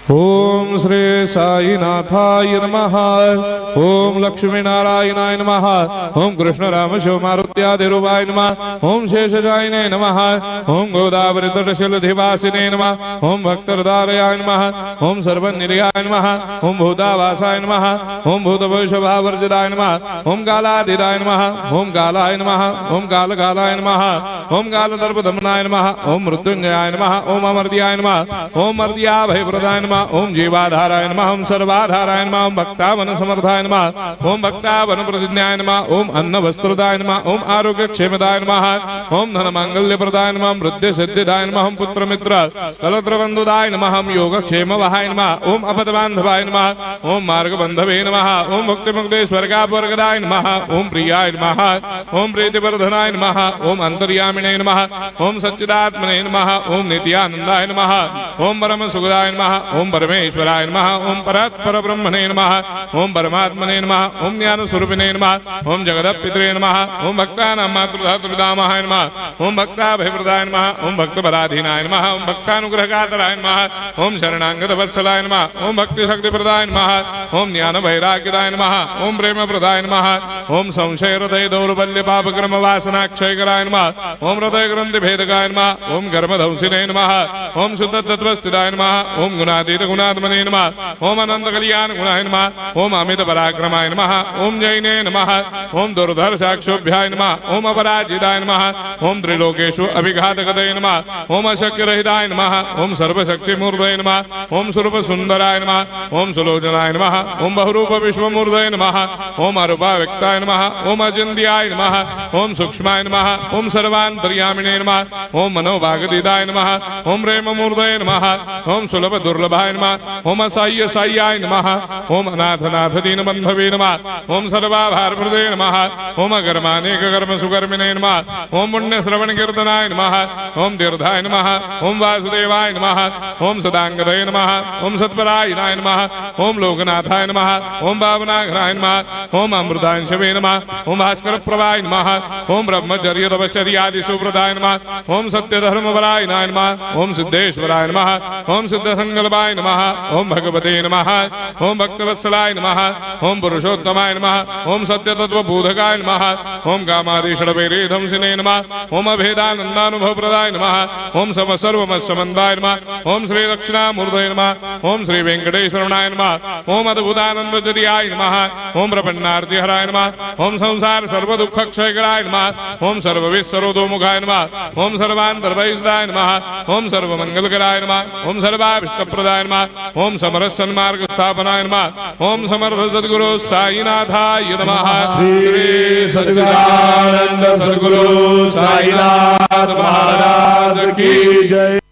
ओम श्री साईनाथाय नमः। ओम लक्ष्मी नारायणाय नमः। ओम कृष्ण राम शिव मारुत्यादिरूपाय नमः। ओम शेषशायिने नमः। ओम गोदावरी तटशिलधिवासिने नमः। ओम भक्तहृदयाय नमः। ओम सर्वनिलयाय नमः। ओम भूतावासाय नमः। ओम भूतभविष्यभावर्जिताय नमः। ओम कालाधीराय नमः। ओम कालाय नमः। ओम कालकालाय नमः। ओम कालदर्पदमनाय नमः। ओम मृत्युंजयाय नमः। ओम अमर्त्याय नमः। ओम मर्त्याभयप्रदाय नमः। ओम जीवाधाराय नमः। ओम सर्वाधाराय नमः। ओम भक्तावन समर्थाय नमः। ओम भक्तावन प्रतिज्ञाय नमः। ओम अन्न वस्त्रदाय नमः। ओम आरोग्य क्षेमदाय नमः। ओम धन मांगल्य प्रदाय नमः। ओम वृद्धि सिद्धिदाय नमः। ओम पुत्र मित्र कलत्र बंधुदाय नमः। ओम योग क्षेम वहाय नमः। ओम अपद बांधवाय नमः। ओम मार्ग बंधवे नमः। ओम मुक्ति मुक्ति स्वर्गापवर्गदाय नमः। ओम प्रियाय नमः। ओम प्रीतिवर्धनाय नमः। ओम अंतर्यामिने नमः। ओम सच्चिदात्मने नमः। ओम नित्यानंदाय नमः। ओम परम सुखदाय नमः। ओम परमेश्वराय नमः। ओम परात्पर ब्रह्मणे नमः। ओम परमात्मने नमः। ओम ज्ञान स्वरूपिणे नमः। ओम जगदपितरे नमः। ओम भक्तानां मातृधातुर्दामाय नमः। ओम भक्ताभयप्रदाय नमः। ओम भक्तपराधीनाय नमः। ओम भक्तानुग्रहकातराय नमः। ओम शरणागत वत्सलाय नमः। ओम भक्ति शक्ति प्रदाय नमः। ओम ज्ञान वैराग्यदाय नमः। ओम प्रेम प्रदाय नमः। ओम संशय हृदय दौर्बल्य पापक्रम वासना क्षयकराय नमः। ओम हृदय ग्रंथि भेदकाय नमः। ओम कर्मधंसिने नमः। ओम शुद्ध तत्वस्थिताय नमः। ओम गुणातीत गुणात्मने नमः। ओम अनंत कल्याण गुणाय नमः। ओम अमित पराक्रमाय नमः। ओम जैने नमः। ओम दुर्धर साक्षोभ्याय नमः। ओम अपराजिताय नमः। ओम त्रिलोकेषु अभिघातगतये नमः। ओम अशक्य रहिताय नमः। ओम सर्वशक्ति मूर्तये नमः। ओम स्वरूप सुंदराय नमः। ओम सुलोचनाय नमः। ओम बहुरूप विश्वमूर्तये नमः। ओम अरूपाव्यक्ताय नमः। ओम अचिन्त्याय नमः। ओम सूक्ष्माय नमः। ओम सर्वान्तर्यामिने नमः। ओम मनोभागदिदाय नमः। ओम प्रेम मूर्तये नमः। ओम सुलभ दुर्लभाय नमः। ओम असाह्य साह्याय नमः। ओम अनाथनाथ दीनबंधवे नमः। ओम सर्वाभारप्रदे नमः। ओम अकर्मानेक कर्म सुकर्मिणे नमः। ओम पुण्य श्रवण कीर्तनाय नमः। ओम तीर्थाय नमः। ओम वासुदेवाय नमः। ओम सदांगदये नमः। ओम सत्परायणाय नमः। ओम लोकनाथाय नमः। ओम भावनाघ्नाय नमः। ओम अमृतांशवे नमः। ओम भास्कर प्रभाय नमः। ओम ब्रह्मचर्य तपश्चर्यादि सुप्रदाय नमः। ओम सत्य धर्म बलायनाय नमः। ओम सिद्धेश्वराय नमः। ओम सिद्ध संकल्पाय नमः। ओम भगवते नमः। ओम भक्तवत्सलाय नमः। ओम पुरुषोत्तमाय नमः। ओम सत्य तत्व बोधकाय नमः। ओम कामादिषडवैरेधंसिने नमः। ओम अभेदानंदानुभव प्रदाय नमः। ओम सम सर्वमस्समन्दाय नमः। ओम श्री दक्षिणामूर्तये नमः। ओम श्री वेंकटेश्वरनाय नमः। ओम अद्भुतानंदचर्याय नमः। ओम प्रपन्नार्तिहराय नमः। ओम संसार सर्व दुःख क्षयकराय नमः। ओम सर्वविस्सरोदोमुखाय नमः। ओम सर्वान्तर्वैसदाय नमः। ओम सर्वमंगलकराय नमः। ओम सर्वाभिष्टप्रदाय नमः। ओम समरस सन्मार्ग स्थापनाय नमः। ओम समर्थ सद्गुरु साईनाथाय नमः। श्री सच्चिदानंद सद्गुरु साईनाथ महाराज की जय।